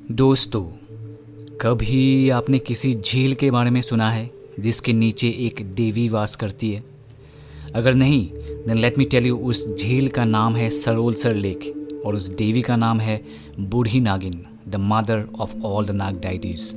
दोस्तों, कभी आपने किसी झील के बारे में सुना है जिसके नीचे एक देवी वास करती है? अगर नहीं, then let me tell you, उस झील का नाम है सरोलसर लेक और उस देवी का नाम है बूढ़ी नागिन, the mother of all the Nag deities.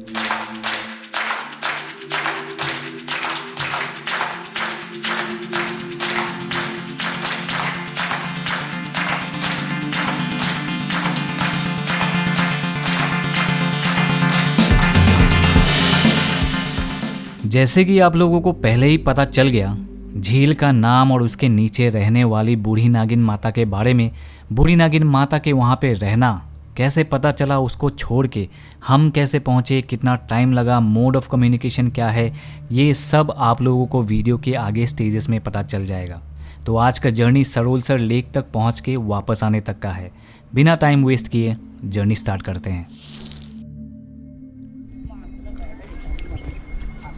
जैसे कि आप लोगों को पहले ही पता चल गया, झील का नाम और उसके नीचे रहने वाली बूढ़ी नागिन माता के बारे में, बूढ़ी नागिन माता के वहाँ पे रहना कैसे पता चला, उसको छोड़ के हम कैसे पहुँचे, कितना टाइम लगा, मोड ऑफ कम्युनिकेशन क्या है, ये सब आप लोगों को वीडियो के आगे स्टेजेस में पता चल जाएगा। तो आज का जर्नी सरोलसर लेक तक पहुँच के वापस आने तक का है। बिना टाइम वेस्ट किए जर्नी स्टार्ट करते हैं।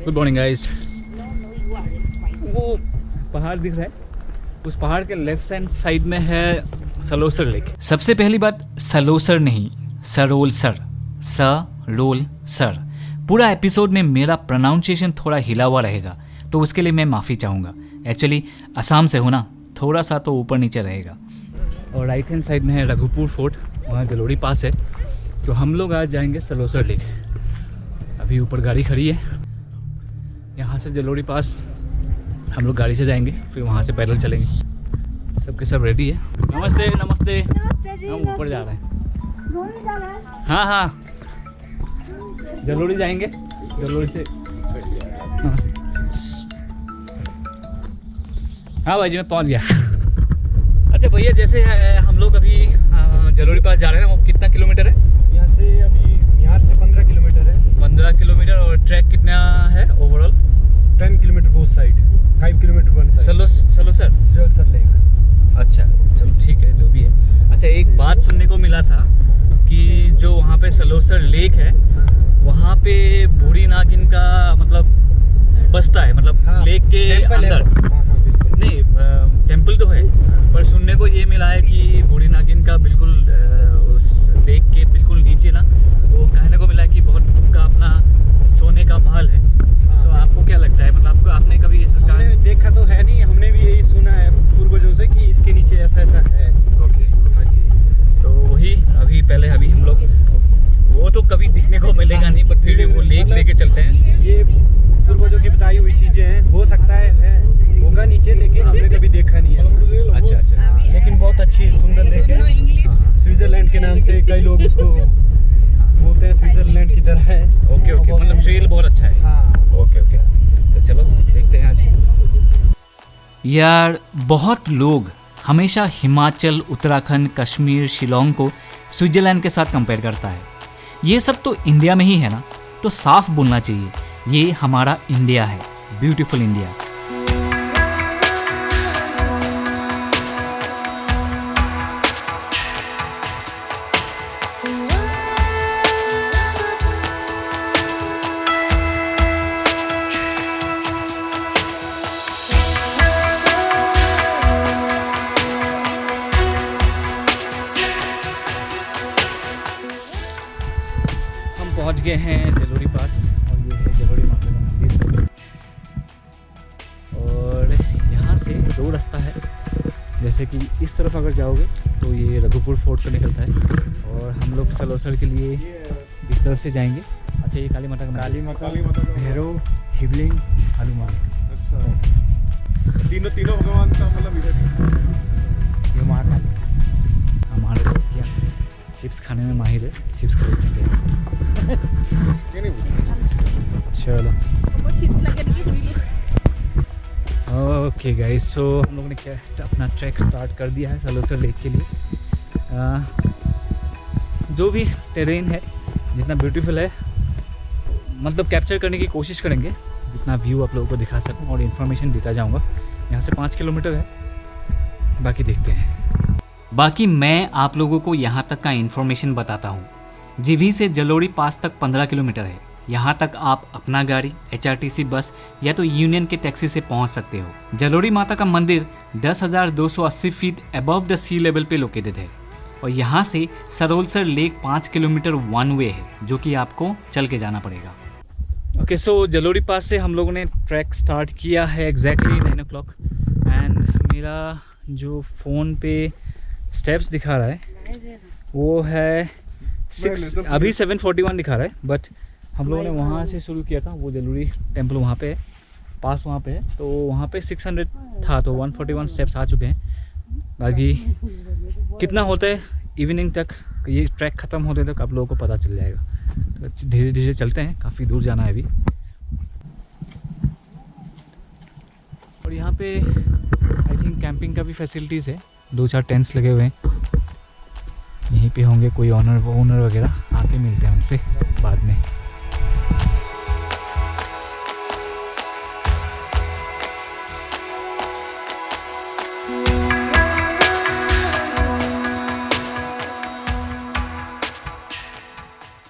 Good morning guys. वो पहाड़ दिख रहा है, उस पहाड़ के लेफ्ट हैंड साइड में है सरोलसर लेक। सबसे पहली बात, सरोलसर नहीं, सरोलसर, सरोलसर। पूरा एपिसोड में मेरा प्रोनाउंसिएशन थोड़ा हिला हुआ रहेगा, तो उसके लिए मैं माफ़ी चाहूँगा। एक्चुअली असम से हूँ ना, थोड़ा सा तो ऊपर नीचे रहेगा। और राइट हैंड साइड में है रघुपुर फोर्ट, वहाँ जलोड़ी पास है। तो हम लोग आज जाएंगे सरोलसर लेक। अभी ऊपर गाड़ी खड़ी है, यहाँ से जलोड़ी पास हम लोग गाड़ी से जाएंगे, फिर वहाँ से पैदल चलेंगे। सबके सब रेडी है। नमस्ते नमस्ते, हम ऊपर जा रहे हैं। हाँ हाँ, जलोड़ी जाएंगे, जलोड़ी से। हाँ भाई जी, मैं पहुँच गया। अच्छा भैया, जैसे हम लोग अभी जलोड़ी पास जा रहे हैं, वो कितना किलोमीटर है यहाँ से? अभी बिहार से 15 किलोमीटर है। 15 किलोमीटर। और ट्रैक कितना है overall? 10 kilometre both side, 5 kilometre one side. Sarolsar lake. अच्छा चलो ठीक है, जो भी है। अच्छा, एक बात सुनने को मिला था कि जो वहाँ पे सरोलसर लेक है, वहाँ पे बूढ़ी नागिन का मतलब बसता है, मतलब हाँ, लेक के अंदर। नहीं, टेम्पल तो है, पर सुनने को ये मिला है कि बूढ़ी नागिन का बिल्कुल उस लेक के बिल्कुल नीचे ना, वो कहने को मिला है कि बहुत का अपना सोने का महल है। तो आपको क्या लगता है, मतलब आपने कभी ऐसा देखा तो है नहीं, हमने भी यही सुना है पूर्वजों से कि इसके नीचे ऐसा ऐसा है। ओके, हाँ जी। तो वही अभी हम लोग, वो तो कभी दिखने को मिलेगा नहीं, पर फिर भी वो लेक लेके चलते हैं। ये पूर्वजों की बताई हुई चीजें हैं, हो सकता है होगा नीचे, लेकिन हमने कभी देखा नहीं है। अच्छा अच्छा। लेकिन बहुत अच्छी सुंदर लेक है। स्विट्जरलैंड के नाम से कई लोग उसको बोलते हैं, स्विट्जरलैंड की तरह है। ओके ओके, मतलब ट्रेल बहुत अच्छा है। हाँ ओके ओके, तो चलो देखते हैं आज। यार, बहुत लोग हमेशा हिमाचल, उत्तराखंड, कश्मीर, शिलोंग को स्विट्जरलैंड के साथ कंपेयर करता है। ये सब तो इंडिया में ही है ना, तो साफ बोलना चाहिए, ये हमारा इंडिया है, ब्यूटीफुल इंडिया। पहुंच गए हैं जलोड़ी पास, और ये है जलोड़ी माता का मंदिर। और यहाँ से दो रास्ता है, जैसे कि इस तरफ अगर जाओगे तो ये रघुपुर फोर्ट को निकलता है, और हम लोग सरोलसर के लिए इस तरफ से जाएंगे। अच्छा, ये काली माता का भैरव, शिवलिंग, हनुमान। अच्छा, तीनों भगवान का मतलब इधर। ये महाकाल। हमारे लोग क्या चिप्स खाने में माहिर है, चिप्स खरीदने गए। चलो ओके गाइस, सो हम लोगों ने क्या अपना ट्रैक स्टार्ट कर दिया है सरोलसर लेक के लिए। जो भी टेरेन है, जितना ब्यूटीफुल है, मतलब कैप्चर करने की कोशिश करेंगे, जितना व्यू आप लोगों को दिखा सकूं, और इन्फॉर्मेशन देता जाऊंगा। यहाँ से 5 किलोमीटर है, बाकी देखते हैं। बाकी मैं आप लोगों को यहाँ तक का इन्फॉर्मेशन बताता हूँ। जीवी से जलोड़ी पास तक 15 किलोमीटर है। यहाँ तक आप अपना गाड़ी, HRTC बस या तो यूनियन के टैक्सी से पहुँच सकते हो। जलोड़ी माता का मंदिर 10,280 feet above the sea level पे लोकेटेड है। और यहाँ से Sarolsar lake 5 kilometre one way है, जो कि आपको चल के जाना पड़ेगा। ओके, सो जलोड़ी पास से हम लोगों ने ट्रैक स्टार्ट किया है एग्जैक्टली 9 o'clock एंड मेरा जो फ़ोन पे स्टेप्स दिखा रहा है वो है 6, अभी 741 दिखा रहा है, बट हम लोगों ने वहाँ से शुरू किया था। वो जलोड़ी टेम्पल वहाँ पे है, पास वहाँ पे है, तो वहाँ पे 600 था, तो 141 स्टेप्स आ चुके हैं। बाकी कितना होता है इवनिंग तक, ये ट्रैक ख़त्म होते तक आप लोगों को पता चल जाएगा। तो धीरे धीरे चलते हैं, काफ़ी दूर जाना है अभी। और यहाँ पे आई थिंक कैंपिंग का भी फैसिलिटीज़ है, 2-4 टेंट्स लगे हुए हैं, यहीं पे होंगे कोई ओनर वगैरह, आके मिलते हैं उनसे बाद में।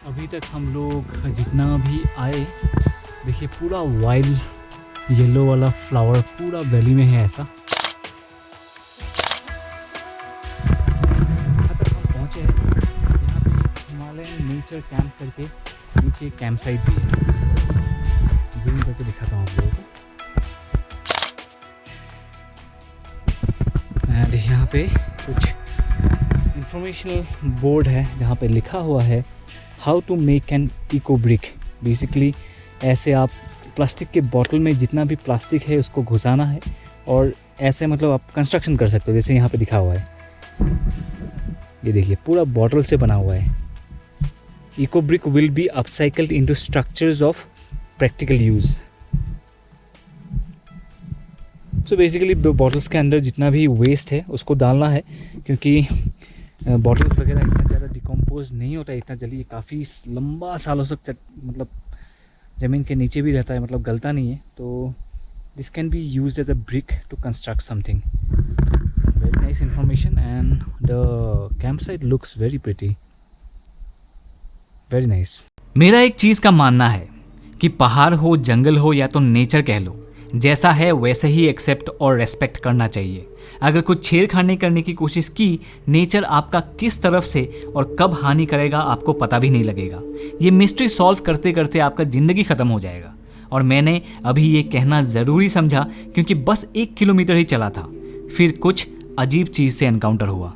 अभी तक हम लोग जितना भी आए, देखिए पूरा वाइल्ड येलो वाला फ्लावर पूरा वैली में है ऐसा। यहाँ तक हम पहुँचे हैं, यहाँ पे हिमालयन नेचर कैंप करके नीचे कैंप साइट भी है, जूम करके दिखाता हूँ आप लोगों को। एंड यहाँ पे कुछ इंफॉर्मेशनल बोर्ड है जहाँ पे लिखा हुआ है how to make an eco brick. Basically ऐसे आप प्लास्टिक के बॉटल में जितना भी प्लास्टिक है उसको घुसाना है और ऐसे मतलब आप कंस्ट्रक्शन कर सकते हो, जैसे यहाँ पे दिखा हुआ है। ये देखिए पूरा बॉटल से बना हुआ है। Eco brick will be upcycled into structures of practical use. So basically bottles के अंदर जितना भी वेस्ट है उसको डालना है, क्योंकि बॉटल्स वगैरह इतना ज़्यादा डिकम्पोज नहीं होता है इतना जल्दी, ये काफ़ी लंबा सालों तक मतलब ज़मीन के नीचे भी रहता है, मतलब गलता नहीं है। तो this can be used as a brick to construct something. Very nice information and the camp site looks very pretty, very nice. मेरा एक चीज़ का मानना है कि पहाड़ हो, जंगल हो या तो नेचर कह लो, जैसा है वैसे ही एक्सेप्ट और रेस्पेक्ट करना चाहिए। अगर कुछ छेड़खानी करने की कोशिश की, नेचर आपका किस तरफ से और कब हानि करेगा आपको पता भी नहीं लगेगा। ये मिस्ट्री सॉल्व करते करते आपका ज़िंदगी ख़त्म हो जाएगा। और मैंने अभी ये कहना ज़रूरी समझा क्योंकि बस 1 किलोमीटर ही चला था, फिर कुछ अजीब चीज़ से एनकाउंटर हुआ।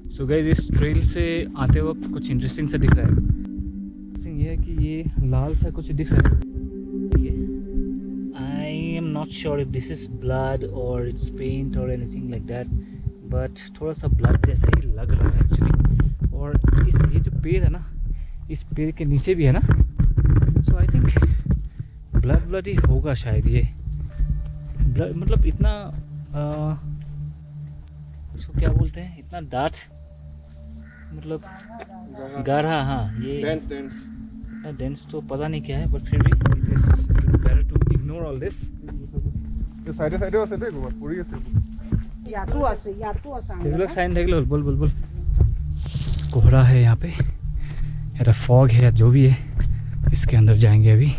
सो गाइस, इस ट्रेल से आते वक्त कुछ इंटरेस्टिंग सा दिख रहा है। ये है कि ये लाल सा कुछ दिख रहा है। I am not sure if this is blood or it's paint or anything like that, but थोड़ा सा blood जैसा ही लग रहा है एक्चुअली। और ये जो पेड़ है ना, इस पेड़ के नीचे भी है ना, so I think blood ही होगा शायद। ये blood मतलब इतना उसको क्या बोलते हैं, इतना डार्क मतलब गाढ़ा। हाँ, ये इतना डेंस तो पता नहीं क्या है, बट फिर भी it is better to ignore all this. साइडे साइडे আছে দেখো পুরি আছে ইয়াতো আছে এগুলো সাইন দেখলে बोल बोल बोल। कोहरा है यहाँ पे, या फॉग है या जो भी है, इसके अंदर जाएंगे अभी।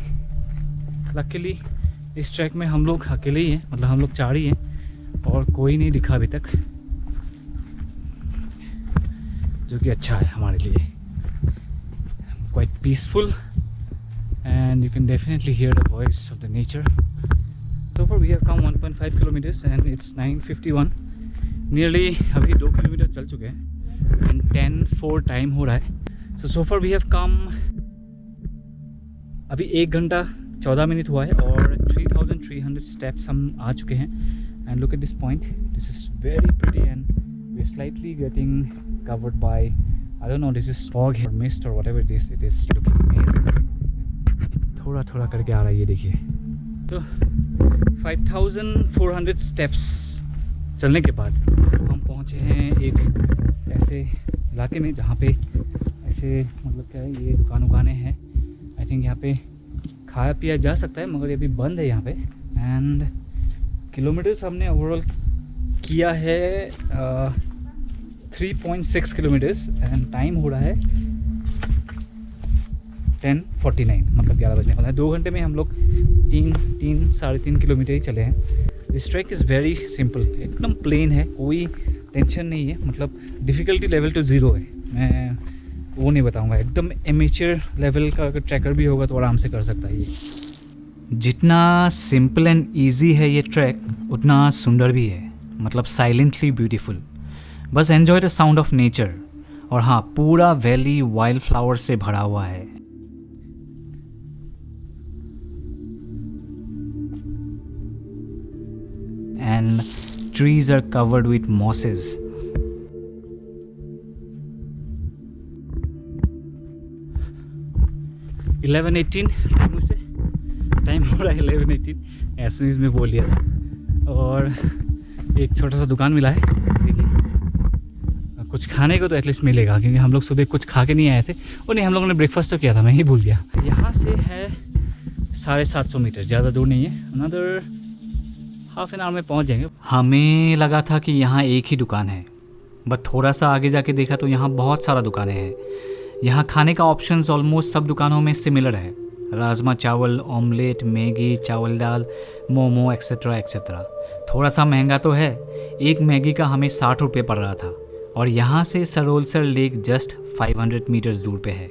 लकीली इस ट्रैक में हम लोग अकेले ही हैं, मतलब हम लोग 4 ही हैं और कोई नहीं दिखा अभी तक, जो कि अच्छा है हमारे लिए। Quite peaceful and you can definitely hear the voice of the nature. So far we have come 1.5 kilometers and it's 9:51. Nearly अभी 2 किलोमीटर चल चुके हैं and 10:04 टाइम हो रहा है। So far we have come, अभी 1 घंटा 14 मिनट हुआ है और 3,300 स्टेप्स हम आ चुके हैं। And look at this point, this is very pretty and we're slightly getting covered by, I don't know, this is fog or mist or whatever it is looking amazing. थोड़ा थोड़ा करके आ रहा है, ये देखिए। तो 5,400 स्टेप्स चलने के बाद हम पहुँचे हैं एक ऐसे इलाके में जहाँ पे ऐसे मतलब क्या है, ये दुकानें हैं। आई थिंक यहाँ पे खाया पिया जा सकता है, मगर ये भी बंद है यहाँ पे। एंड किलोमीटर्स हमने ओवरऑल किया है 3.6 किलोमीटर्स एंड टाइम हो रहा है 10:49, मतलब 11 बजने वाला है। 2 घंटे में हम लोग 3 साढ़े 3 किलोमीटर ही चले हैं। This track is very simple, एकदम प्लेन है, कोई टेंशन नहीं है, मतलब डिफ़िकल्टी लेवल तो 0 है। मैं वो नहीं बताऊंगा, एकदम एमेच्योर लेवल का अगर ट्रैकर भी होगा तो आराम से कर सकता है ये। जितना सिंपल एंड ईजी है ये ट्रैक उतना सुंदर भी है, मतलब साइलेंटली ब्यूटीफुल। बस enjoy the sound of nature. और हाँ, पूरा वैली वाइल्ड फ्लावर से भरा हुआ है। And trees are covered with mosses. Time हो रहा है 11:18, ऐसे इसमें बोल लिया था। और एक छोटा सा दुकान मिला है, देखिए कुछ खाने को तो एटलीस्ट मिलेगा, क्योंकि हम लोग सुबह कुछ खा के नहीं आए थे। और नहीं, हम लोगों ने ब्रेकफास्ट तो किया था, मैं ही भूल गया। यहाँ से है 750 मीटर, ज़्यादा दूर नहीं है। अनदर हाफ एन आवर में पहुँच जाएंगे। हमें लगा था कि यहाँ एक ही दुकान है, बट थोड़ा सा आगे जाके देखा तो यहाँ बहुत सारा दुकानें हैं। यहाँ खाने का ऑप्शंस ऑलमोस्ट सब दुकानों में सिमिलर है। राजमा चावल, ऑमलेट, मैगी, चावल दाल, मोमो एक्सेट्रा एक्सेट्रा। थोड़ा सा महंगा तो है, एक मैगी का हमें 60 रुपये पड़ रहा था। और यहाँ से सरोलसर लेक जस्ट 500 मीटर्स दूर पे है।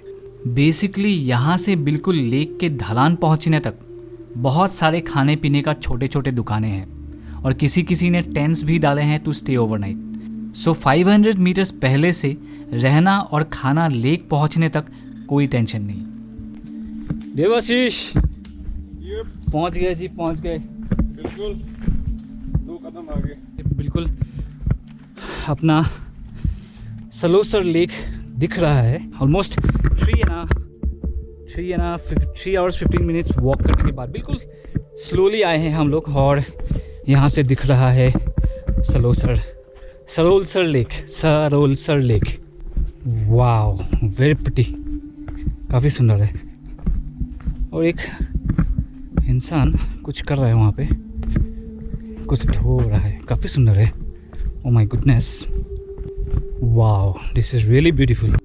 बेसिकली यहाँ से बिल्कुल लेक के ढलान पहुँचने तक बहुत सारे खाने पीने का छोटे छोटे दुकानें हैं, और किसी किसी ने टेंट्स भी डाले हैं to stay overnight. So 500 metres पहले से रहना और खाना लेक पहुँचने तक कोई टेंशन नहीं। देवाशीष पहुँच गए जी, पहुँच गए। बिल्कुल 2 कदम आगे। बिल्कुल अपना सलोसर लेक दिख रहा है। ऑलमोस्ट 3 hours 15 minutes वॉक करने के बाद बिल्कुल स्लोली आए हैं हम लोग, और यहाँ से दिख रहा है सरोलसर लेक। वाव, वेरी प्रिटी, काफ़ी सुंदर है। और एक इंसान कुछ कर रहा है वहाँ पे, कुछ धो रहा है, काफ़ी सुंदर है। Oh my goodness, wow, this is really beautiful.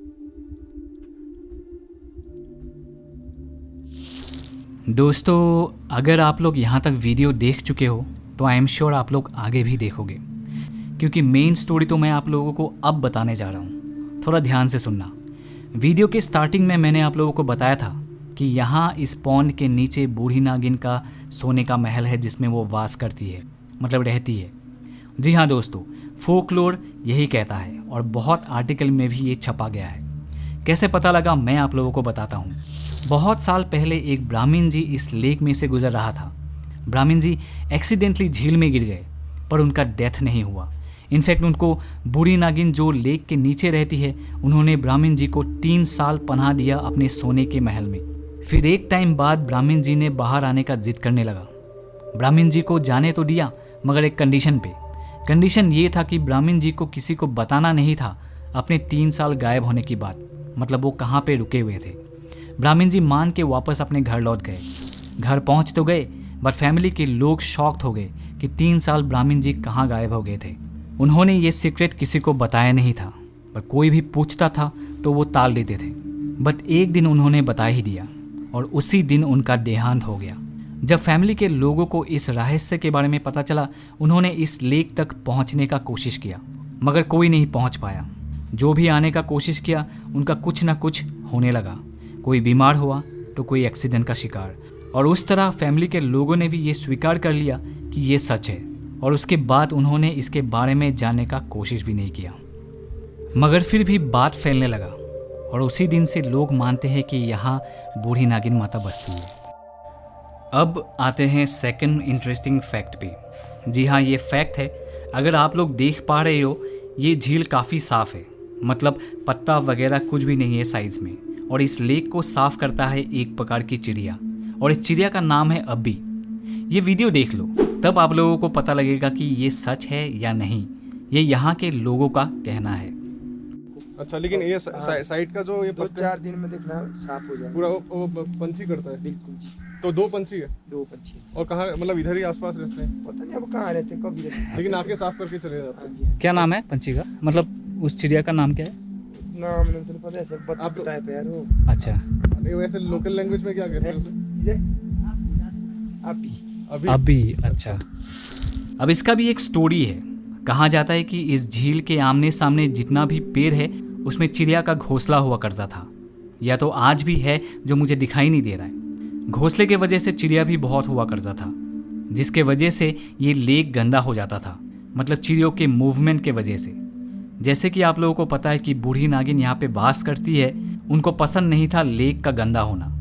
दोस्तों, अगर आप लोग यहाँ तक वीडियो देख चुके हो तो आई एम श्योर आप लोग आगे भी देखोगे, क्योंकि मेन स्टोरी तो मैं आप लोगों को अब बताने जा रहा हूँ। थोड़ा ध्यान से सुनना। वीडियो के स्टार्टिंग में मैंने आप लोगों को बताया था कि यहाँ इस पॉन्ड के नीचे बूढ़ी नागिन का सोने का महल है, जिसमें वो वास करती है, मतलब रहती है। जी हाँ दोस्तों, फोकलोर यही कहता है, और बहुत आर्टिकल में भी ये छपा गया है। कैसे पता लगा मैं आप लोगों को बताता हूँ। बहुत साल पहले एक ब्राह्मण जी इस लेक में से गुजर रहा था। ब्राह्मण जी एक्सीडेंटली झील में गिर गए, पर उनका डेथ नहीं हुआ। इनफैक्ट उनको बूढ़ी नागिन जो लेक के नीचे रहती है, उन्होंने ब्राह्मण जी को 3 साल पनाह दिया अपने सोने के महल में। फिर एक टाइम बाद ब्राह्मण जी ने बाहर आने का जिद करने लगा। ब्राह्मण जी को जाने तो दिया, मगर एक कंडीशन पे। कंडीशन ये था कि ब्राह्मण जी को किसी को बताना नहीं था अपने 3 साल गायब होने की बात, मतलब वो कहाँ पे रुके हुए थे। ब्राह्मण जी मान के वापस अपने घर लौट गए। घर पहुँच तो गए, बट फैमिली के लोग शॉक्ड हो गए कि 3 साल ब्राह्मण जी कहाँ गायब हो गए थे। उन्होंने ये सीक्रेट किसी को बताया नहीं था, पर कोई भी पूछता था तो वो टाल देते थे। बट एक दिन उन्होंने बता ही दिया, और उसी दिन उनका देहांत हो गया। जब फैमिली के लोगों को इस रहस्य के बारे में पता चला, उन्होंने इस लेक तक पहुंचने का कोशिश किया, मगर कोई नहीं पहुंच पाया। जो भी आने का कोशिश किया, उनका कुछ ना कुछ होने लगा। कोई बीमार हुआ तो कोई एक्सीडेंट का शिकार, और उस तरह फैमिली के लोगों ने भी ये स्वीकार कर लिया कि ये सच है, और उसके बाद उन्होंने इसके बारे में जानने का कोशिश भी नहीं किया। मगर फिर भी बात फैलने लगा, और उसी दिन से लोग मानते हैं कि यहाँ बूढ़ी नागिन माता बसती है। अब आते हैं सेकंड इंटरेस्टिंग फैक्ट पे। जी हाँ, ये फैक्ट है। अगर आप लोग देख पा रहे हो, ये झील काफ़ी साफ़ है, मतलब पत्ता वगैरह कुछ भी नहीं है साइड्स में। और इस लेक को साफ करता है एक प्रकार की चिड़िया, और इस चिड़िया का नाम है अब्बी। ये वीडियो देख लो, तब आप लोगों को पता लगेगा कि ये सच है या नहीं। ये यहाँ के लोगों का कहना है। अच्छा, लेकिन ये साइड का जो ये 2-4 दिन में देखना साफ हो जाएगा। पूरा वो पंछी करता है। बिल्कुल जी, तो 2 पंछी है? 2 पंछी। और कहाँ, मतलब इधर ही आसपास रहते हैं? पता नहीं अब कहाँ रहते हैं, कब रहते हैं। लेकिन आके साफ करके चले जाते हैं। हाँ जी, क्या नाम है पंछी का, मतलब उस चिड़िया का नाम क्या है? नाम नहीं तो पता है सर, आप तो- बताए पे यार वो। अच्छा, नहीं, वैसे लोकल लैंग्वेज में क्या कहते हैं उसे? अभी अभी? अभी, अच्छा। अब इसका भी एक स्टोरी है। कहा जाता है कि इस झील के आमने सामने जितना भी पेड़ है उसमें चिड़िया का घोंसला हुआ करता था, या तो आज भी है जो मुझे दिखाई नहीं दे रहा है। घोंसले के वजह से चिड़िया भी बहुत हुआ करता था, जिसके वजह से ये लेक गंदा हो जाता था, मतलब चिड़ियों के मूवमेंट के वजह से। जैसे कि आप लोगों को पता है कि बूढ़ी नागिन यहाँ पे वास करती है, उनको पसंद नहीं था लेक का गंदा होना,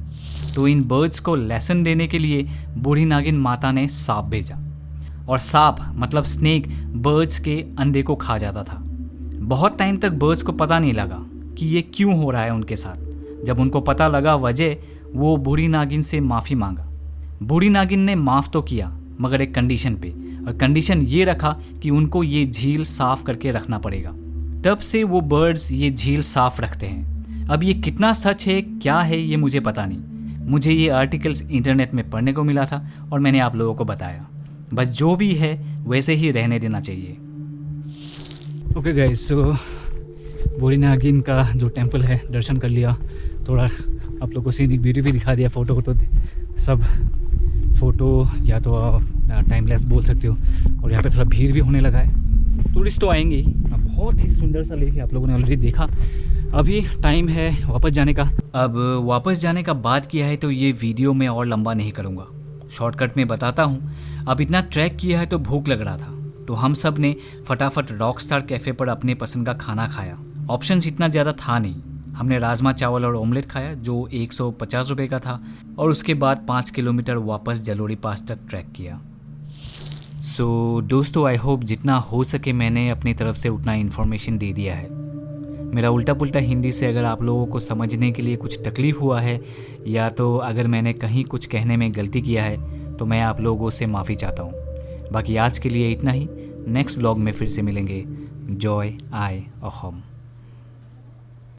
तो इन बर्ड्स को लेसन देने के लिए बूढ़ी नागिन माता ने सांप भेजा। और सांप मतलब स्नेक बर्ड्स के अंडे को खा जाता था। बहुत टाइम तक बर्ड्स को पता नहीं लगा कि ये क्यों हो रहा है उनके साथ। जब उनको पता लगा वजह, वो बूढ़ी नागिन से माफ़ी मांगा। बूढ़ी नागिन ने माफ़ तो किया, मगर एक कंडीशन पे, और कंडीशन ये रखा कि उनको ये झील साफ करके रखना पड़ेगा। तब से वो बर्ड्स ये झील साफ रखते हैं। अब ये कितना सच है, क्या है, ये मुझे पता नहीं। मुझे ये आर्टिकल्स इंटरनेट में पढ़ने को मिला था और मैंने आप लोगों को बताया। बस जो भी है वैसे ही रहने देना चाहिए। ओके गाइस, सो बूढ़ी नागिन का जो टेंपल है दर्शन कर लिया, थोड़ा आप लोगों को सीनिक ब्यूटी भी दिखा दिया, फ़ोटो सब फ़ोटो या तो टाइमलेस बोल सकते हो। और यहाँ पे थोड़ा भीड़ भी होने लगा है, टूरिस्ट तो आएंगे ही। बहुत ही सुंदर सा लेक है, आप लोगों ने ऑलरेडी देखा। अभी टाइम है वापस जाने का। अब वापस जाने का बात किया है तो ये वीडियो में और लंबा नहीं करूँगा, शॉर्टकट में बताता हूँ। अब इतना ट्रैक किया है तो भूख लग रहा था, तो हम सब ने फटाफट रॉकस्टार कैफ़े पर अपने पसंद का खाना खाया। ऑप्शंस इतना ज़्यादा था नहीं। हमने राजमा चावल और ऑमलेट खाया जो 150 रुपये का था, और उसके बाद 5 किलोमीटर वापस जलोड़ी पास तक ट्रैक किया। सो दोस्तों, आई होप जितना हो सके मैंने अपनी तरफ से उतना इन्फॉर्मेशन दे दिया है। मेरा उल्टा पुल्टा हिंदी से अगर आप लोगों को समझने के लिए कुछ तकलीफ़ हुआ है, या तो अगर मैंने कहीं कुछ कहने में गलती किया है, तो मैं आप लोगों से माफ़ी चाहता हूँ। बाकी आज के लिए इतना ही। नेक्स्ट व्लॉग में फिर से मिलेंगे। जॉय आय अहोम।